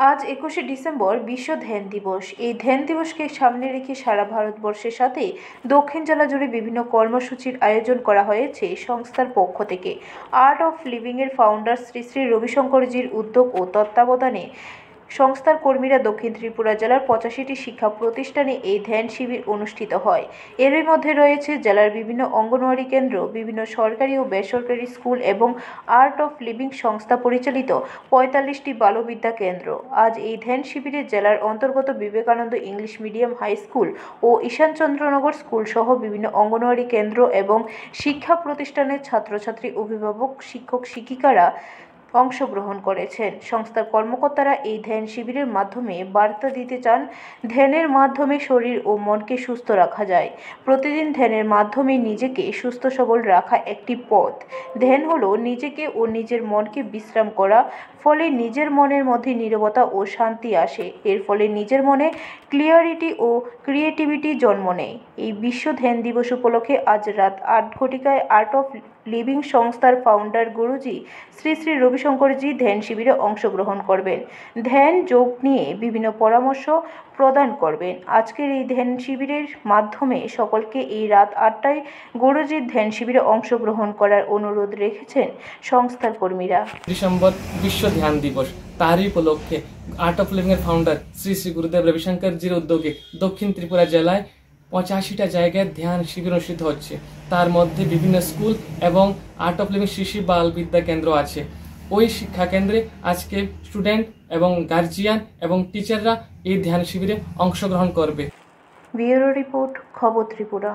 আজ ২১শে ডিসেম্বর বিশ্ব ধ্যান দিবস। এই ধ্যান দিবসকে সামনে রেখে সারা ভারতবর্ষের সাথে দক্ষিণ জেলা জুড়ে বিভিন্ন কর্মসূচির আয়োজন করা হয়েছে সংস্থার পক্ষ থেকে। আর্ট অফ লিভিংয়ের ফাউন্ডার শ্রী শ্রী রবিশঙ্করজির উদ্যোগ ও তত্ত্বাবধানে সংস্থার কর্মীরা দক্ষিণ ত্রিপুরা জেলার ৮৫টি শিক্ষা প্রতিষ্ঠানে এই ধ্যান শিবির অনুষ্ঠিত হয়। এরই মধ্যে রয়েছে জেলার বিভিন্ন অঙ্গনওয়াড়ি কেন্দ্র, বিভিন্ন সরকারি ও বেসরকারি স্কুল এবং আর্ট অফ লিভিং সংস্থা পরিচালিত ৪৫টি বালবিদ্যা কেন্দ্র। আজ এই ধ্যান শিবিরে জেলার অন্তর্গত Vivekananda English medium high school ও ঈশানচন্দ্রনগর স্কুল সহ বিভিন্ন অঙ্গনওয়াড়ি কেন্দ্র এবং শিক্ষা প্রতিষ্ঠানের ছাত্রছাত্রী, অভিভাবক, শিক্ষক শিক্ষিকারা অংশগ্রহণ করেছেন। সংস্থার কর্মকর্তারা এই ধ্যান শিবিরের মাধ্যমে বার্তা দিতে চান, ধ্যানের মাধ্যমে শরীর ও মনকে সুস্থ রাখা যায়। প্রতিদিন ধ্যানের মাধ্যমে নিজেকে সুস্থ সবল রাখা একটি পথ। ধ্যান হলো নিজেকে ও নিজের মনকে বিশ্রাম করা, ফলে নিজের মনের মধ্যে নীরবতা ও শান্তি আসে। এর ফলে নিজের মনে ক্লিয়ারিটি ও ক্রিয়েটিভিটি জন্ম নেয়। এই বিশ্ব ধ্যান দিবস উপলক্ষে আজ রাত ৮ ঘটিকায় আর্ট অফ লিভিং সংস্থার ফাউন্ডার গুরুজি শ্রী শ্রী রবিশঙ্করজি ধ্যান শিবিরে অংশগ্রহণ করবেন। ধ্যান যোগ নিয়ে বিভিন্ন পরামর্শ প্রদান করবেন। আজকের এই ধ্যান শিবিরের মাধ্যমে সকলকে এই রাত ৮টায় গুরুজির ধ্যান শিবিরে অংশগ্রহণ করার অনুরোধ রেখেছেন সংস্থার কর্মীরা। ডিসেম্বর বিশ্ব ধ্যান দিবস, তারই উপলক্ষে আর্ট অফ লিভিং এর ফাউন্ডার শ্রী শ্রী গুরুদেব রবিশঙ্করজির উদ্যোগে দক্ষিণ ত্রিপুরা জেলায় ৮৫টা জায়গায় ধ্যান শিবির অনুষ্ঠিত হচ্ছে। তার মধ্যে বিভিন্ন স্কুল এবং আর্ট অফ লিভিং শিশু বাল বিদ্যা কেন্দ্র আছে। ওই শিক্ষা কেন্দ্রে আজকে স্টুডেন্ট এবং গার্জিয়ান এবং টিচাররা এই ধ্যান শিবিরে অংশগ্রহণ করবে। ব্যুরো রিপোর্ট, খবর ত্রিপুরা।